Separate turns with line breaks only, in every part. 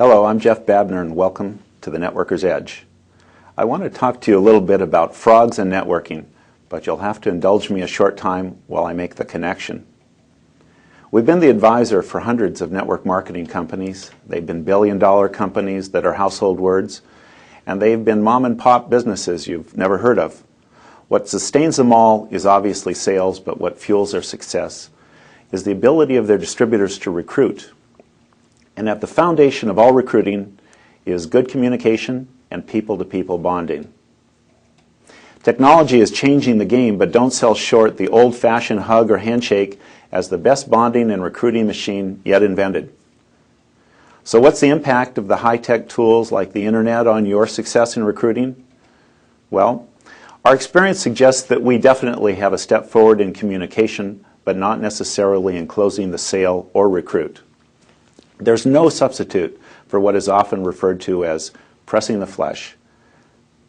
Hello, I'm Jeff Babner and welcome to the Networker's Edge. I want to talk to you a little bit about frogs and networking, but you'll have to indulge me a short time while I make the connection. We've been the advisor for hundreds of network marketing companies. They've been billion-dollar companies that are household words, and they've been mom-and-pop businesses you've never heard of. What sustains them all is obviously sales, but what fuels their success is the ability of their distributors to recruit. And at the foundation of all recruiting is good communication and people-to-people bonding. Technology is changing the game, but don't sell short the old-fashioned hug or handshake as the best bonding and recruiting machine yet invented. So what's the impact of the high-tech tools like the internet on your success in recruiting? Well, our experience suggests that we definitely have a step forward in communication, but not necessarily in closing the sale or recruit. There's no substitute for what is often referred to as pressing the flesh.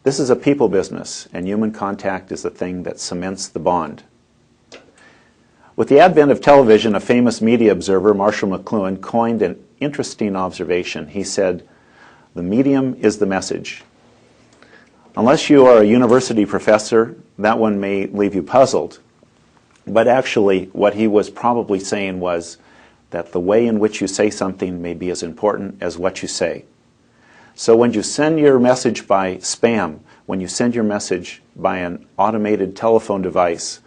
This is a people business, and human contact is the thing that cements the bond. With the advent of television, a famous media observer, Marshall McLuhan, coined an interesting observation. He said, "The medium is the message." Unless you are a university professor, that one may leave you puzzled. But actually, what he was probably saying was that the way in which you say something may be as important as what you say. So when you send your message by spam, when you send your message by an automated telephone device,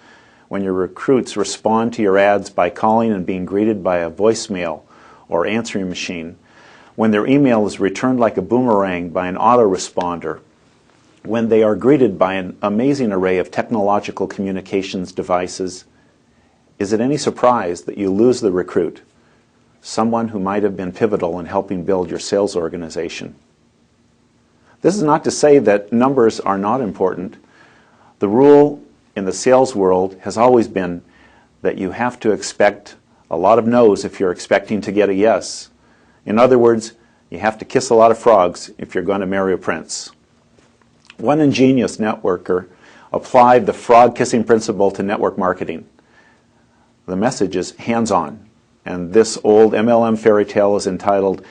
when your recruits respond to your ads by calling and being greeted by a voicemail or answering machine, when their email is returned like a boomerang by an autoresponder, when they are greeted by an amazing array of technological communications devices, is it any surprise that you lose the recruit, someone who might have been pivotal in helping build your sales organization? This is not to say that numbers are not important. The rule in the sales world has always been that you have to expect a lot of no's if you're expecting to get a yes. In other words, you have to kiss a lot of frogs if you're going to marry a prince. One ingenious networker applied the frog-kissing principle to network marketing. The message is hands-on. And this old MLM fairy tale is entitled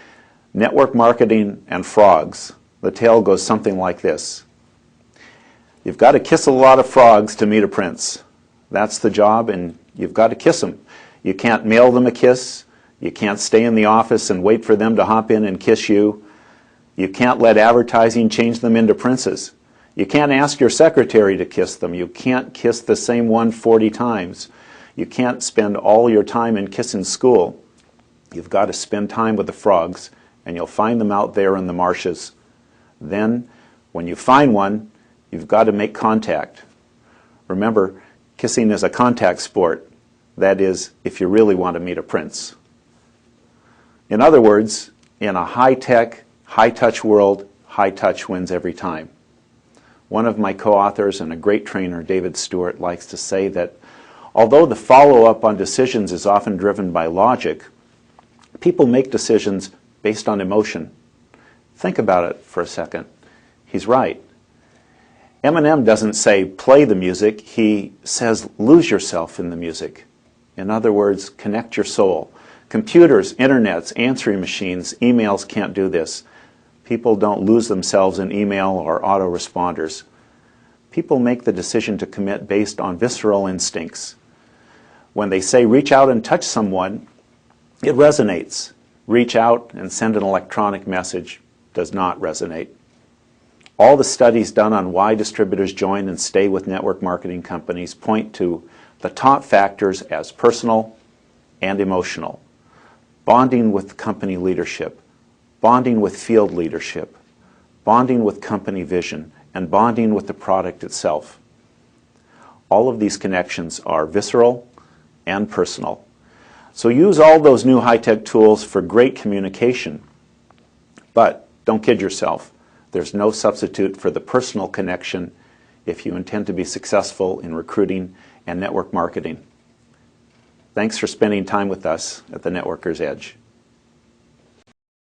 Network Marketing and Frogs. The tale goes something like this. You've got to kiss a lot of frogs to meet a prince. That's the job, and you've got to kiss them. You can't mail them a kiss. You can't stay in the office and wait for them to hop in and kiss you. You can't let advertising change them into princes. You can't ask your secretary to kiss them. You can't kiss the same one 40 times. You can't spend all your time in kissing school. You've got to spend time with the frogs, and you'll find them out there in the marshes. Then, when you find one, you've got to make contact. Remember, kissing is a contact sport. That is, if you really want to meet a prince. In other words, in a high-tech, high-touch world, high touch wins every time. One of my co-authors and a great trainer, David Stewart, likes to say that although the follow-up on decisions is often driven by logic, people make decisions based on emotion. Think about it for a second. He's right. Eminem doesn't say play the music, he says lose yourself in the music. In other words, connect your soul. Computers, internets, answering machines, emails can't do this. People don't lose themselves in email or autoresponders. People make the decision to commit based on visceral instincts. When they say reach out and touch someone, it resonates. Reach out and send an electronic message does not resonate. All the studies done on why distributors join and stay with network marketing companies point to the top factors as personal and emotional. Bonding with company leadership, bonding with field leadership, bonding with company vision, and bonding with the product itself. All of these connections are visceral and personal. So use all those new high-tech tools for great communication. But don't kid yourself. There's no substitute for the personal connection if you intend to be successful in recruiting and network marketing. Thanks for spending time with us at the Networker's Edge.